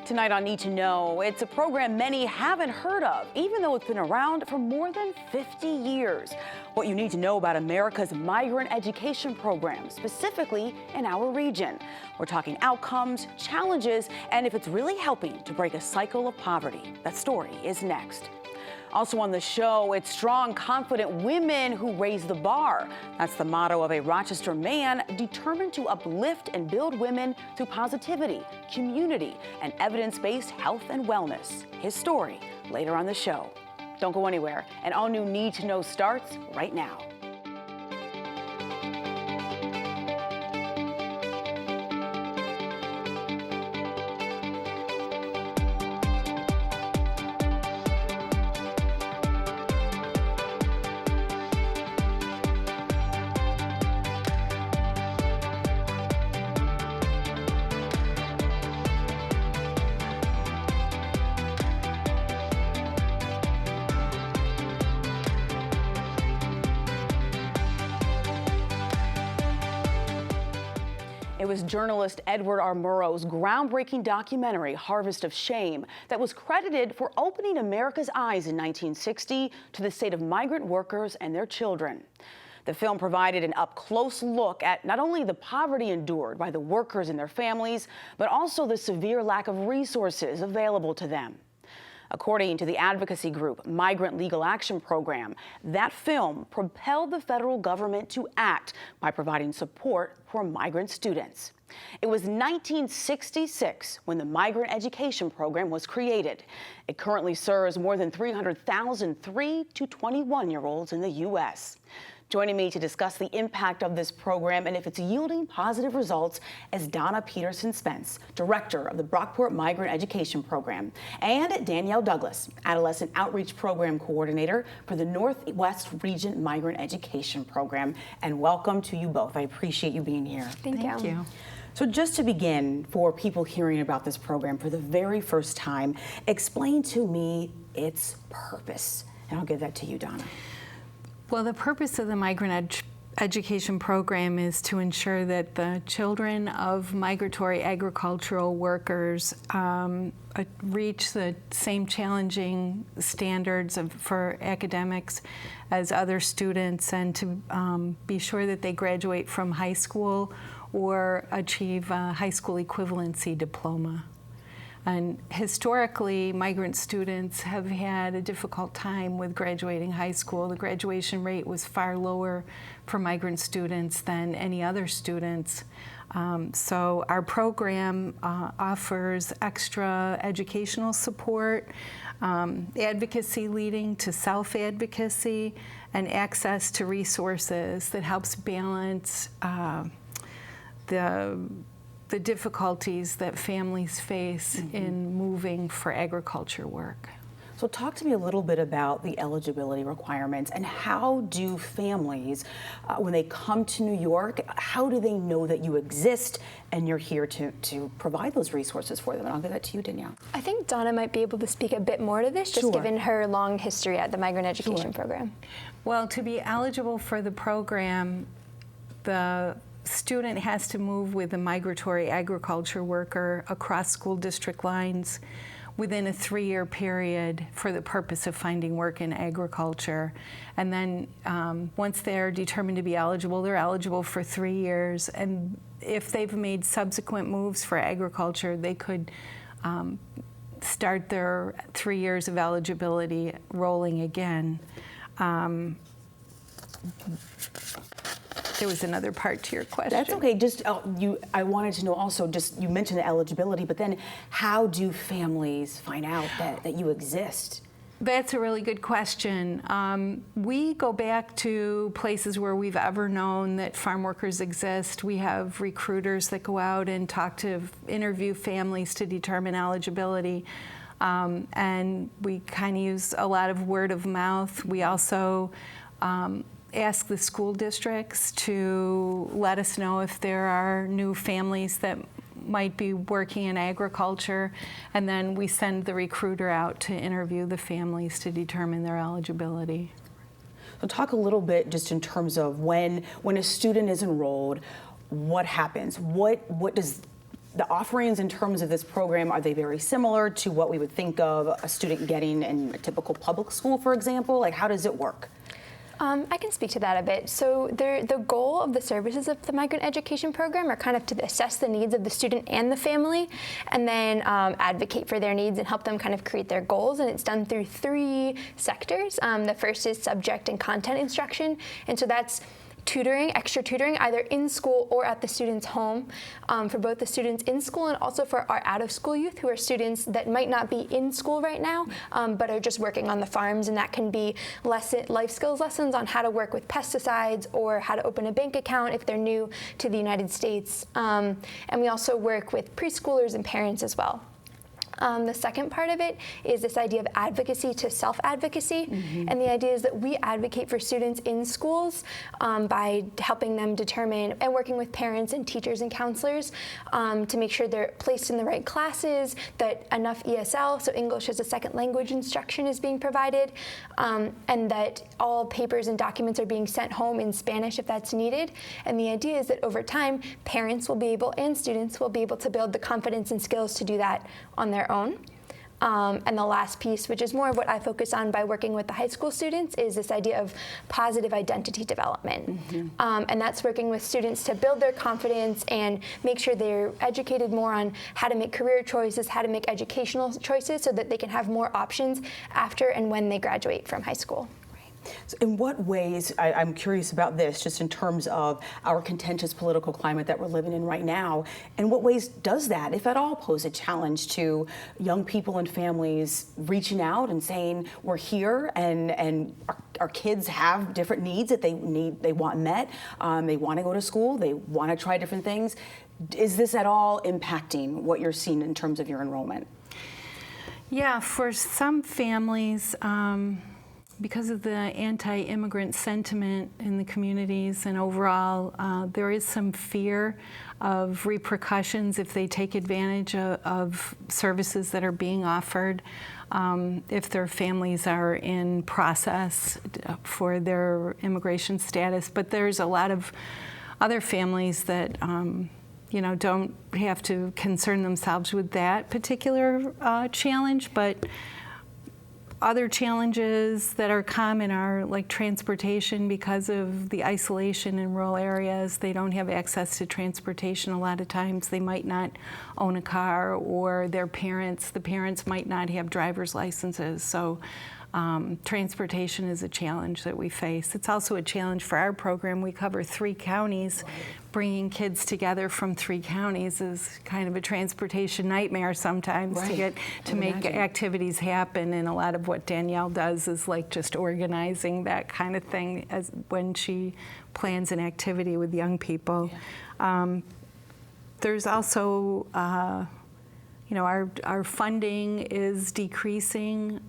Tonight on Need to Know, it's a program many haven't heard of, even though it's been around for more than 50 years. What you need to know about America's migrant education program, specifically in our region. We're talking outcomes, challenges, and if it's really helping to break a cycle of poverty. That story is next. Also on the show, it's strong, confident women who raise the bar. That's the motto of a Rochester man determined to uplift and build women through positivity, community, and evidence-based health and wellness. His story later on the show. Don't go anywhere. An all-new Need to Know starts right now. It was journalist Edward R. Murrow's groundbreaking documentary, Harvest of Shame, that was credited for opening America's eyes in 1960 to the state of migrant workers and their children. The film provided an up-close look at not only the poverty endured by the workers and their families, but also the severe lack of resources available to them. According to the advocacy group Migrant Legal Action Program, that film propelled the federal government to act by providing support for migrant students. It was 1966 when the Migrant Education Program was created. It currently serves more than 300,000 3 to 21-year-olds in the U.S. Joining me to discuss the impact of this program and if it's yielding positive results is Donna Peterson Spence, Director of the Brockport Migrant Education Program, and Danielle Douglas, Adolescent Outreach Program Coordinator for the Northwest Region Migrant Education Program. And welcome to you both. I appreciate you being here. Thank you. So just to begin, for people hearing about this program for the very first time, explain to me its purpose. And I'll give that to you, Donna. Well, the purpose of the Migrant Education Program is to ensure that the children of migratory agricultural workers reach the same challenging standards for academics as other students, and to be sure that they graduate from high school or achieve a high school equivalency diploma. And historically, migrant students have had a difficult time with graduating high school. The graduation rate was far lower for migrant students than any other students. So our program offers extra educational support, advocacy leading to self-advocacy, and access to resources that helps balance the difficulties that families face in moving for agriculture work. So talk to me a little bit about the eligibility requirements and how do families, when they come to New York, how do they know that you exist and you're here to provide those resources for them? And I'll give that to you, Danielle. I think Donna might be able to speak a bit more to this, just given her long history at the Migrant Education Program. Well, to be eligible for the program, the student has to move with a migratory agriculture worker across school district lines within a 3-year period for the purpose of finding work in agriculture. And then once they're determined to be eligible, they're eligible for 3 years. And if they've made subsequent moves for agriculture, they could start their 3 years of eligibility rolling again. There was another part to your question. That's okay. Just I wanted to know also, just you mentioned the eligibility, but then how do families find out that you exist? That's a really good question. We go back to places where we've ever known that farm workers exist. We have recruiters that go out and interview families to determine eligibility. And we kind of use a lot of word of mouth. We also ask the school districts to let us know if there are new families that might be working in agriculture, and then we send the recruiter out to interview the families to determine their eligibility. So talk a little bit just in terms of when a student is enrolled, what happens? What does the offerings in terms of this program, are they very similar to what we would think of a student getting in a typical public school, for example? Like, how does it work? I can speak to that a bit. So the goal of the services of the migrant education program are kind of to assess the needs of the student and the family, and then advocate for their needs and help them kind of create their goals. And it's done through 3 sectors. The first is subject and content instruction, and so that's tutoring, extra tutoring, either in school or at the student's home, for both the students in school and also for our out-of-school youth, who are students that might not be in school right now, but are just working on the farms, and that can be life skills lessons on how to work with pesticides or how to open a bank account if they're new to the United States. And we also work with preschoolers and parents as well. The second part of it is this idea of advocacy to self-advocacy. And the idea is that we advocate for students in schools by helping them determine and working with parents and teachers and counselors to make sure they're placed in the right classes, that enough ESL, so English as a second language instruction, is being provided, and that all papers and documents are being sent home in Spanish if that's needed. And the idea is that over time, parents will be able and students will be able to build the confidence and skills to do that on their own. And the last piece, which is more of what I focus on by working with the high school students, is this idea of positive identity development. And that's working with students to build their confidence and make sure they're educated more on how to make career choices, how to make educational choices, so that they can have more options after and when they graduate from high school. So in what ways, I'm curious about this, just in terms of our contentious political climate that we're living in right now, in what ways does that, if at all, pose a challenge to young people and families reaching out and saying, we're here, and our kids have different needs that they want met, they want to go to school, they want to try different things. Is this at all impacting what you're seeing in terms of your enrollment? Yeah, for some families, because of the anti-immigrant sentiment in the communities and overall, there is some fear of repercussions if they take advantage of services that are being offered, if their families are in process for their immigration status. But there's a lot of other families that don't have to concern themselves with that particular challenge, but other challenges that are common are like transportation. Because of the isolation in rural areas, they don't have access to transportation a lot of times. They might not own a car, or the parents might not have driver's licenses. So transportation is a challenge that we face. It's also a challenge for our program. We cover 3 counties. Bringing kids together from 3 counties is kind of a transportation nightmare sometimes to make activities happen. And a lot of what Danielle does is like just organizing that kind of thing as when she plans an activity with young people. There's also, our funding is decreasing.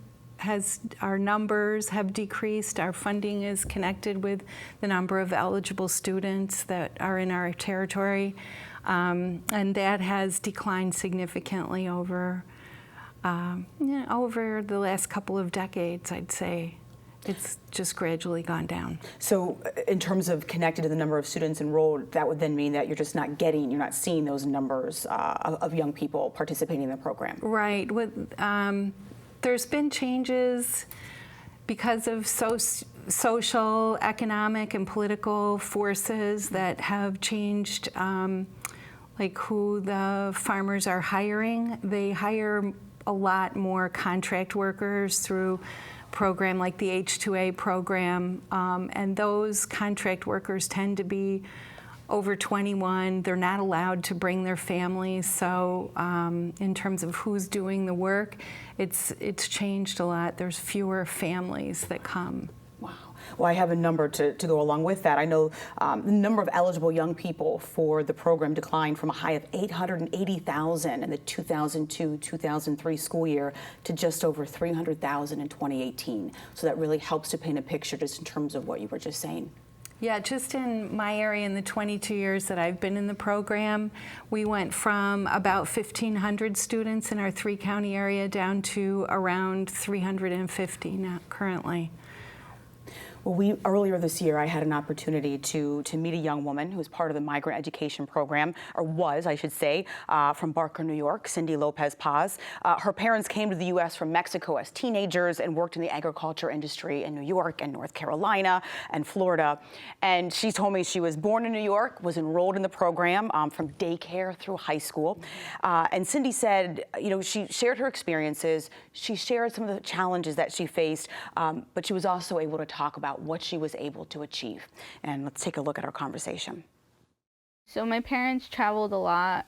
Our numbers have decreased. Our funding is connected with the number of eligible students that are in our territory, and that has declined significantly over the last couple of decades, I'd say. It's just gradually gone down. So in terms of connected to the number of students enrolled, that would then mean that you're not seeing those numbers of young people participating in the program. Right. There's been changes because of social, economic, and political forces that have changed like who the farmers are hiring. They hire a lot more contract workers through a program like the H-2A program, and those contract workers tend to be over 21. They're not allowed to bring their families. So in terms of who's doing the work, it's changed a lot. There's fewer families that come. Wow. Well, I have a number to go along with that. I know the number of eligible young people for the program declined from a high of 880,000 in the 2002-2003 school year to just over 300,000 in 2018. So that really helps to paint a picture just in terms of what you were just saying. Yeah, just in my area, in the 22 years that I've been in the program, we went from about 1,500 students in our 3-county area down to around 350 now, currently. Well, earlier this year, I had an opportunity to meet a young woman who was part of the migrant education program, or was, I should say, from Barker, New York, Cindy Lopez Paz. Her parents came to the U.S. from Mexico as teenagers and worked in the agriculture industry in New York and North Carolina and Florida. And she told me she was born in New York, was enrolled in the program from daycare through high school. And Cindy said, she shared her experiences. She shared some of the challenges that she faced, but she was also able to talk about what she was able to achieve. And let's take a look at our conversation. So my parents traveled a lot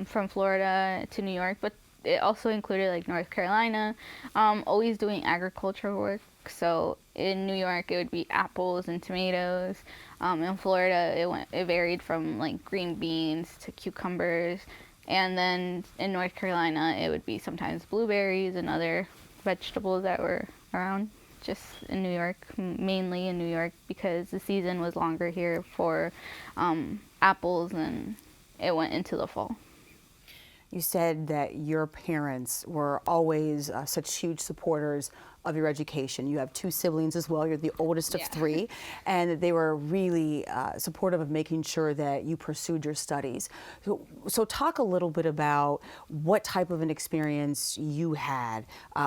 from Florida to New York, but it also included like North Carolina, always doing agricultural work. So in New York, it would be apples and tomatoes. In Florida, it varied from like green beans to cucumbers. And then in North Carolina, it would be sometimes blueberries and other vegetables that were around. Just in New York, mainly in New York, because the season was longer here for apples, and it went into the fall. You said that your parents were always such huge supporters of your education. You have two siblings as well. You're the oldest of three, and they were really supportive of making sure that you pursued your studies. So talk a little bit about what type of an experience you had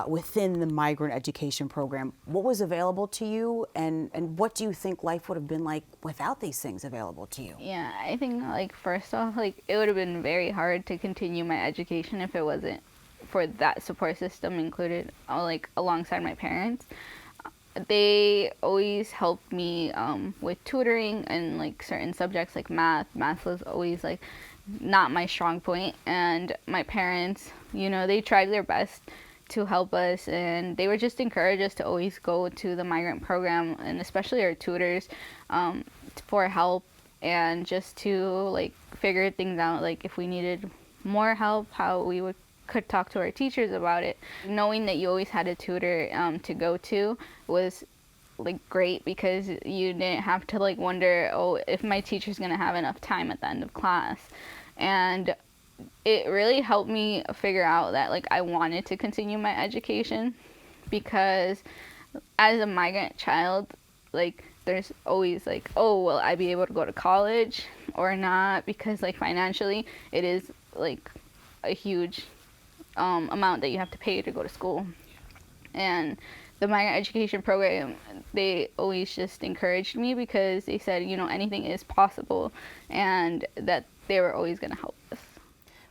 within the migrant education program. What was available to you, and what do you think life would have been like without these things available to you? Yeah, I think like first off, like it would have been very hard to continue my education if it wasn't for that support system included, like alongside my parents. They always helped me with tutoring and like certain subjects like math. Math was always like not my strong point, and my parents, they tried their best to help us, and they would just encourage us to always go to the migrant program, and especially our tutors for help and just to like figure things out, like if we needed more help, how we could talk to our teachers about it. Knowing that you always had a tutor to go to was like great, because you didn't have to like wonder, if my teacher's gonna have enough time at the end of class. And it really helped me figure out that like I wanted to continue my education, because as a migrant child, like there's always like, will I be able to go to college or not? Because like financially it is like a huge amount that you have to pay to go to school. And the migrant education program, they always just encouraged me, because they said, anything is possible, and that they were always going to help us.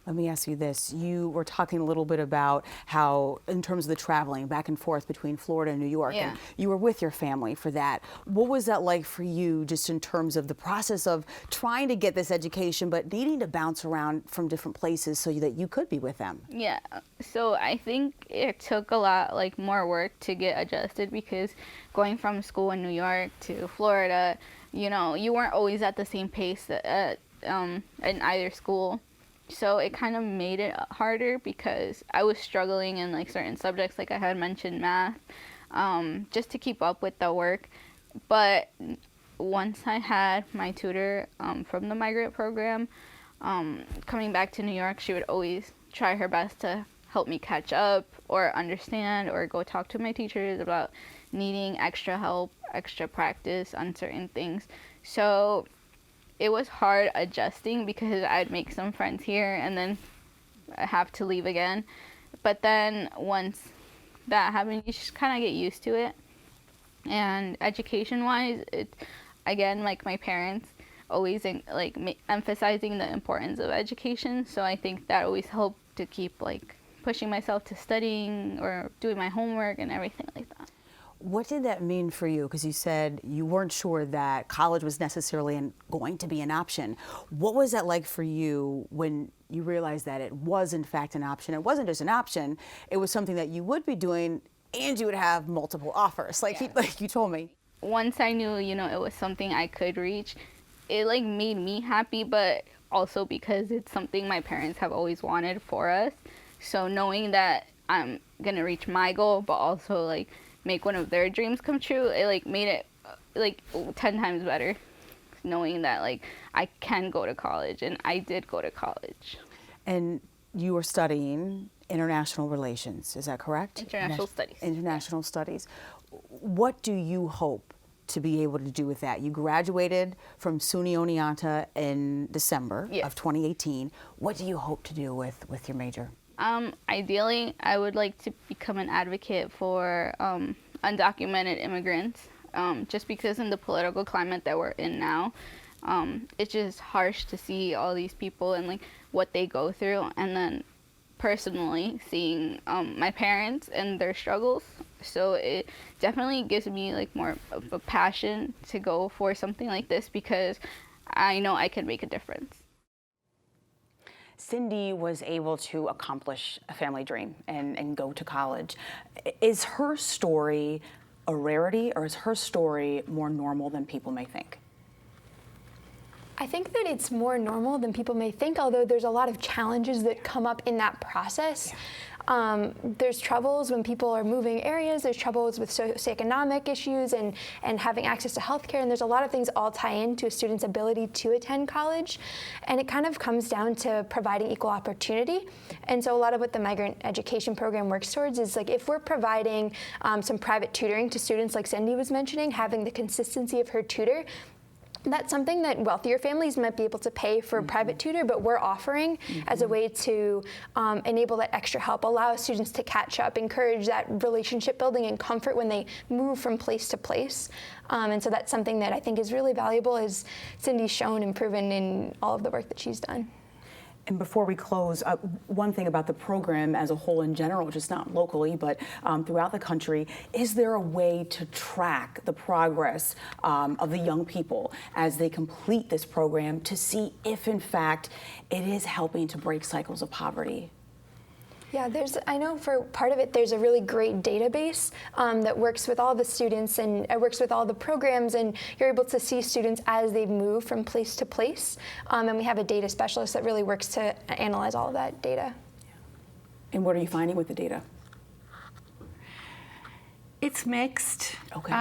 Let me ask you this. You were talking a little bit about how, in terms of the traveling back and forth between Florida and New York, and you were with your family for that. What was that like for you, just in terms of the process of trying to get this education, but needing to bounce around from different places so that you could be with them? Yeah, so I think it took a lot more work to get adjusted, because going from school in New York to Florida, you weren't always at the same pace in either school. So it kind of made it harder, because I was struggling in like certain subjects, like I had mentioned math, just to keep up with the work. But once I had my tutor from the migrant program, coming back to New York, she would always try her best to help me catch up or understand, or go talk to my teachers about needing extra help, extra practice on certain things. So it was hard adjusting, because I'd make some friends here and then I have to leave again. But then once that happened, you just kind of get used to it. And education-wise, again, like my parents always emphasizing the importance of education. So I think that always helped to keep like pushing myself to studying or doing my homework and everything like that. What did that mean for you? Because you said you weren't sure that college was necessarily going to be an option. What was that like for you when you realized that it was in fact an option? It wasn't just an option, it was something that you would be doing, and you would have multiple offers, like you told me. Once I knew, it was something I could reach, it like made me happy, but also because it's something my parents have always wanted for us. So knowing that I'm gonna reach my goal, but also like make one of their dreams come true, it like made it like 10 times better, knowing that like I can go to college, and I did go to college. And you were studying international relations, is that correct? International studies. International studies. What do you hope to be able to do with that? You graduated from SUNY Oneonta in December Yes. of 2018. What do you hope to do with your major? Ideally, I would like to become an advocate for undocumented immigrants, just because in the political climate that we're in now, it's just harsh to see all these people and like what they go through, and then personally seeing my parents and their struggles. So it definitely gives me like more of a passion to go for something like this, because I know I can make a difference. Cindy was able to accomplish a family dream and go to college. Is her story a rarity, or is her story more normal than people may think? I think that it's more normal than people may think, although there's a lot of challenges that come up in that process. There's troubles when people are moving areas, there's troubles with socioeconomic issues and having access to healthcare, and there's a lot of things all tie into a student's ability to attend college. And it kind of comes down to providing equal opportunity. And so a lot of what the migrant education program works towards is like if we're providing some private tutoring to students like Cindy was mentioning, having the consistency of her tutor, that's something that wealthier families might be able to pay for a private tutor, but we're offering as a way to enable that extra help, allow students to catch up, encourage that relationship building and comfort when they move from place to place. And so that's something that I think is really valuable, as Cindy's shown and proven in all of the work that she's done. And before we close, one thing about the program as a whole in general, just not locally, but throughout the country, is there a way to track the progress of the young people as they complete this program to see if, in fact, it is helping to break cycles of poverty? Yeah, I know for part of it, there's a really great database that works with all the students and works with all the programs, and you're able to see students as they move from place to place. And we have a data specialist that really works to analyze all of that data. And what are you finding with the data? It's mixed. Okay.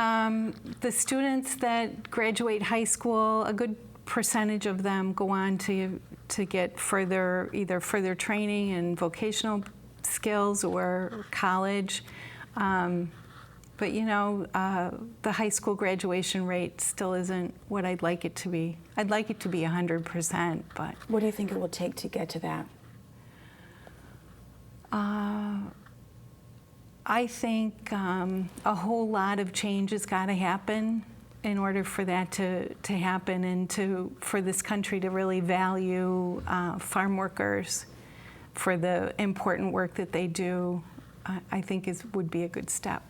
The students that graduate high school, a good percentage of them go on to get either further training in vocational skills or college. But you know, the high school graduation rate still isn't what I'd like it to be. I'd like it to be 100%, but. What do you think it will take to get to that? I think a whole lot of change has got to happen in order for that to happen, and for this country to really value farm workers for the important work that they do. I think would be a good step.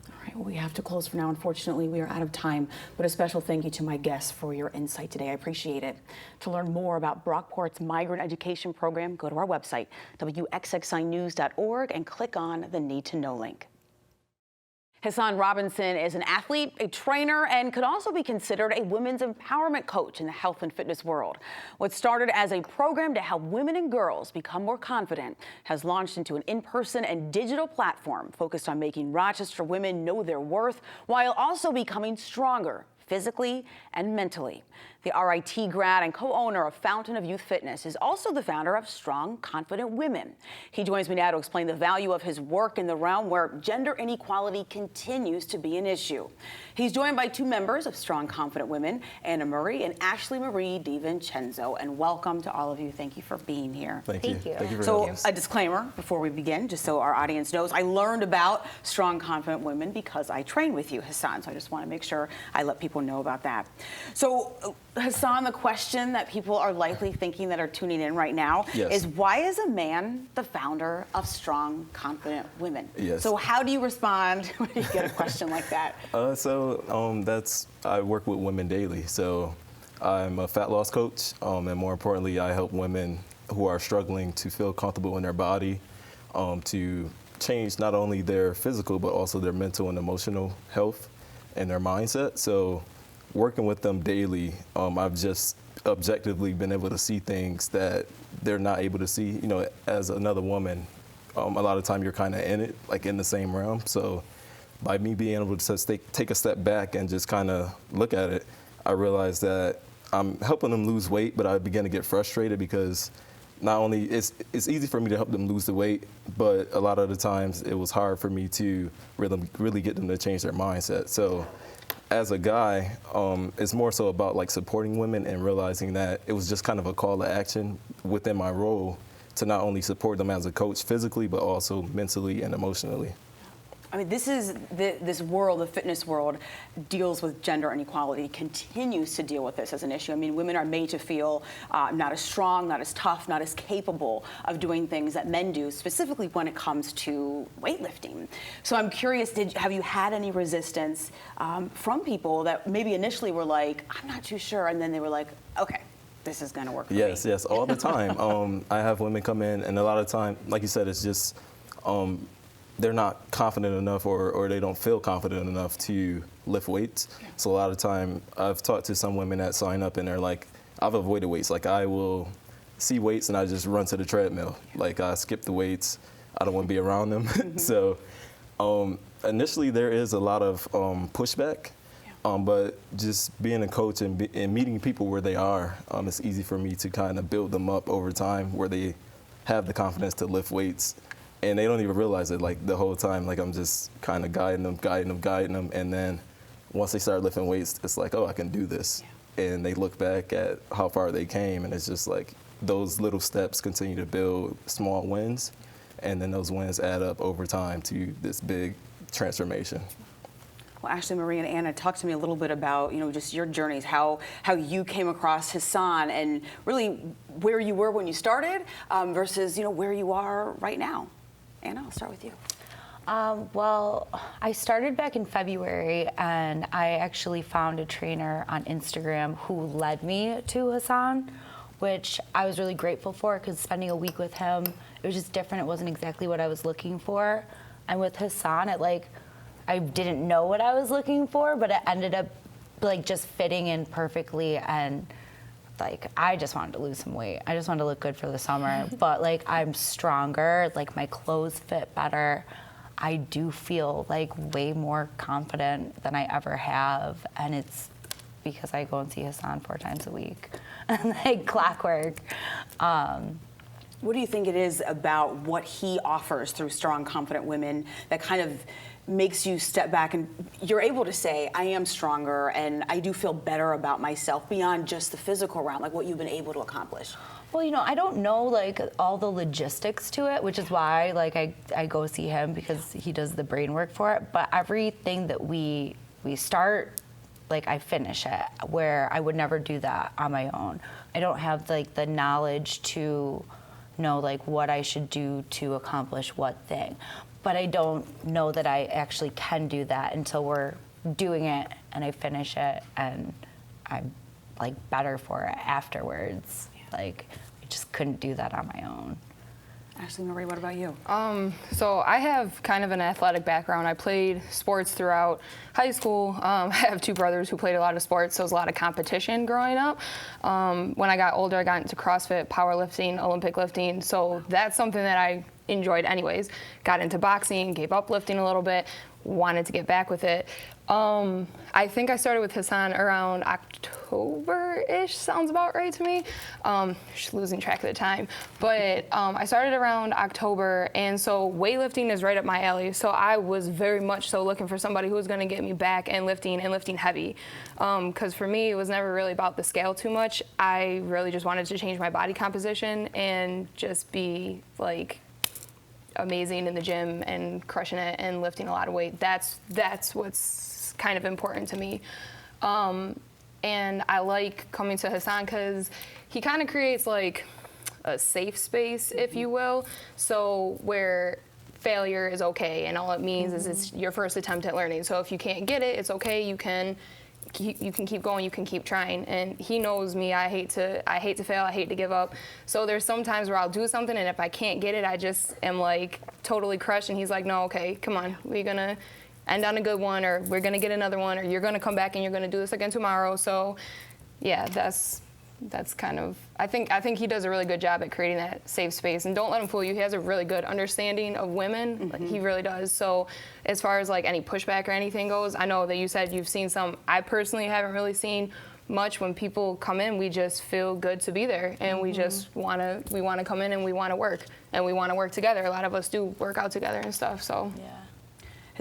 All right, well, we have to close for now. Unfortunately, we are out of time, but a special thank you to my guests for your insight today. I appreciate it. To learn more about Brockport's migrant education program, go to our website, wxxinews.org, and click on the Need to Know link. Hassan Robinson is an athlete, a trainer, and could also be considered a women's empowerment coach in the health and fitness world. What started as a program to help women and girls become more confident has launched into an in-person and digital platform focused on making Rochester women know their worth while also becoming stronger physically and mentally. The RIT grad and co-owner of Fountain of Youth Fitness is also the founder of Strong Confident Women. He joins me now to explain the value of his work in the realm where gender inequality continues to be an issue. He's joined by two members of Strong Confident Women, Anna Murray and Ashley Marie DiVincenzo. And welcome to all of you. Thank you for being here. Thank you. Thank you for So having us. a disclaimer before we begin, just so our audience knows, I learned about Strong Confident Women because I train with you, Hassan. So I just want to make sure I let people know about that. So Hassan, the question that people are likely thinking that are tuning in right now is, why is a man the founder of Strong Confident Women? Yes. So how do you respond when you get a question like that? I work with women daily. So I'm a fat loss coach, and more importantly, I help women who are struggling to feel comfortable in their body, to change not only their physical, but also their mental and emotional health and their mindset. So working with them daily, I've just objectively been able to see things that they're not able to see. You know, as another woman, a lot of time you're kind of in it, like in the same realm. So by me being able to take a step back and just kind of look at it, I realized that I'm helping them lose weight, but I began to get frustrated because not only it's easy for me to help them lose the weight, but a lot of the times it was hard for me to really get them to change their mindset. So as a guy, it's more so about like supporting women and realizing that it was just kind of a call to action within my role to not only support them as a coach physically, but also mentally and emotionally. I mean, this world, the fitness world, deals with gender inequality, continues to deal with this as an issue. I mean, women are made to feel not as strong, not as tough, not as capable of doing things that men do, specifically when it comes to weightlifting. So I'm curious, have you had any resistance from people that maybe initially were like, I'm not too sure, and then they were like, okay, this is gonna work for me? Yes, all the time. I have women come in, and a lot of time, like you said, it's just, they're not confident enough or they don't feel confident enough to lift weights. So a lot of time I've talked to some women that sign up and they're like, I've avoided weights. Like I will see weights and I just run to the treadmill. Like I skip the weights. I don't want to be around them. So initially there is a lot of pushback, but just being a coach and meeting people where they are, it's easy for me to kind of build them up over time where they have the confidence to lift weights. And they don't even realize it, like the whole time, like I'm just kind of guiding them. And then once they start lifting weights, it's like, oh, I can do this. Yeah. And they look back at how far they came, and it's just like those little steps continue to build small wins. And then those wins add up over time to this big transformation. Well, Ashley Marie and Anna, talk to me a little bit about, just your journeys, how you came across Hassan and really where you were when you started versus, where you are right now. Anna, I'll start with you. Well, I started back in February, and I actually found a trainer on Instagram who led me to Hassan, which I was really grateful for because spending a week with him, it was just different. It wasn't exactly what I was looking for. And with Hassan, I didn't know what I was looking for, but it ended up just fitting in perfectly. And I just wanted to lose some weight. I just wanted to look good for the summer. But I'm stronger, my clothes fit better. I do feel way more confident than I ever have. And it's because I go and see Hassan 4 times a week, clockwork. What do you think it is about what he offers through Strong, Confident Women that kind of makes you step back and you're able to say, I am stronger and I do feel better about myself beyond just the physical realm, what you've been able to accomplish? Well, I don't know all the logistics to it, which is why I go see him because he does the brain work for it. But everything that we start, I finish it, where I would never do that on my own. I don't have the knowledge to know what I should do to accomplish what thing. But I don't know that I actually can do that until we're doing it and I finish it and I'm better for it afterwards. I just couldn't do that on my own. Ashley Marie, what about you? So I have kind of an athletic background. I played sports throughout high school. I have 2 brothers who played a lot of sports, so it was a lot of competition growing up. When I got older, I got into CrossFit, powerlifting, Olympic lifting, so that's something that I enjoyed anyways. Got into boxing, gave up lifting a little bit, wanted to get back with it. I think I started with Hassan around October-ish, sounds about right to me. Just losing track of the time. But I started around October, and so weightlifting is right up my alley. So I was very much so looking for somebody who was gonna get me back and lifting heavy. Because for me, it was never really about the scale too much. I really just wanted to change my body composition and just be amazing in the gym and crushing it and lifting a lot of weight. That's what's kind of important to me. And I like coming to Hassan because he kind of creates a safe space, if you will, so where failure is okay and all it means is it's your first attempt at learning. So if you can't get it, it's okay. You can keep going, you can keep trying. And he knows me, I hate to fail, I hate to give up. So there's some times where I'll do something and if I can't get it, I just am totally crushed and he's like, no, okay, come on, we're gonna end on a good one, or we're gonna get another one, or you're gonna come back and you're gonna do this again tomorrow. So yeah, that's kind of, I think he does a really good job at creating that safe space. And don't let him fool you, he has a really good understanding of women. He really does. So as far as any pushback or anything goes, I know that you said you've seen some. I personally haven't really seen much. When people come in, we just feel good to be there, and we just wanna come in and we wanna work, and we wanna work together. A lot of us do work out together and stuff, so. Yeah.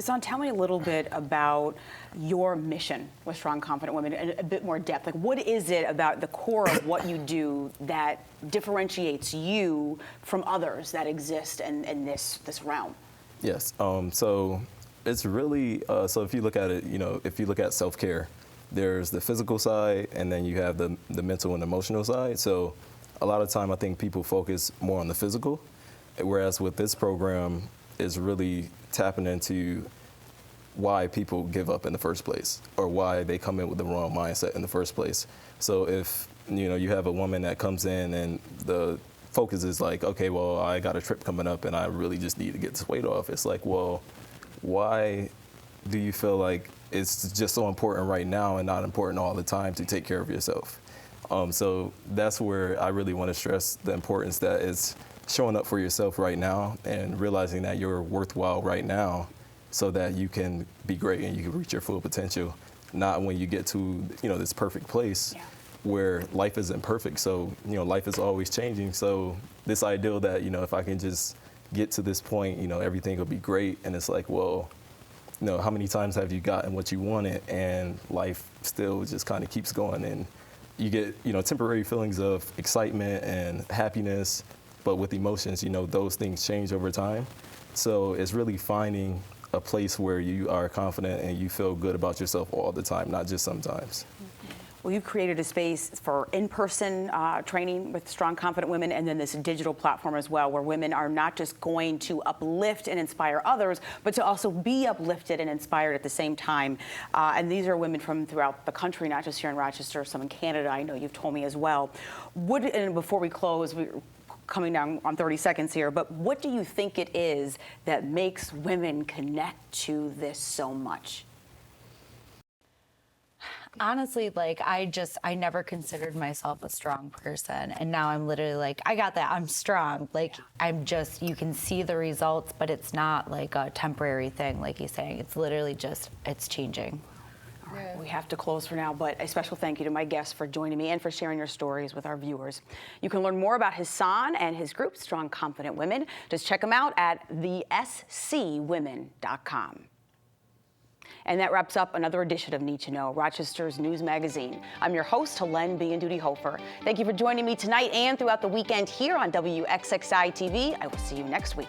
Hassan, tell me a little bit about your mission with Strong Confident Women in a bit more depth. Like, what is it about the core of what you do that differentiates you from others that exist in this realm? Yes. So it's really, so if you look at it, if you look at self-care, there's the physical side, and then you have the mental and emotional side. So a lot of time I think people focus more on the physical, whereas with this program is really tapping into why people give up in the first place, or why they come in with the wrong mindset in the first place. So if you have a woman that comes in and the focus is like, okay, well, I got a trip coming up and I really just need to get this weight off. It's like, well, why do you feel like it's just so important right now and not important all the time to take care of yourself? So that's where I really want to stress the importance that is showing up for yourself right now and realizing that you're worthwhile right now, so that you can be great and you can reach your full potential, not when you get to this perfect place where life isn't perfect. So life is always changing. So this ideal that if I can just get to this point, everything will be great. And it's like, well, how many times have you gotten what you wanted and life still just kind of keeps going, and you get temporary feelings of excitement and happiness, but with emotions, those things change over time. So it's really finding a place where you are confident and you feel good about yourself all the time, not just sometimes. Well, you've created a space for in-person training with Strong Confident Women, and then this digital platform as well, where women are not just going to uplift and inspire others, but to also be uplifted and inspired at the same time. And these are women from throughout the country, not just here in Rochester, some in Canada, I know you've told me as well. And before we close, we're coming down on 30 seconds here, but what do you think it is that makes women connect to this so much? Honestly, like, I never considered myself a strong person, and now I'm literally like, I got that, I'm strong. Like, you can see the results, but it's not like a temporary thing, like he's saying. It's literally just, it's changing. All right, we have to close for now, but a special thank you to my guests for joining me and for sharing your stories with our viewers. You can learn more about Hassan and his group, Strong Confident Women. Just check them out at thescwomen.com. And that wraps up another edition of Need to Know, Rochester's news magazine. I'm your host, Helene Bianduti-Hofer. Thank you for joining me tonight and throughout the weekend here on WXXI TV. I will see you next week.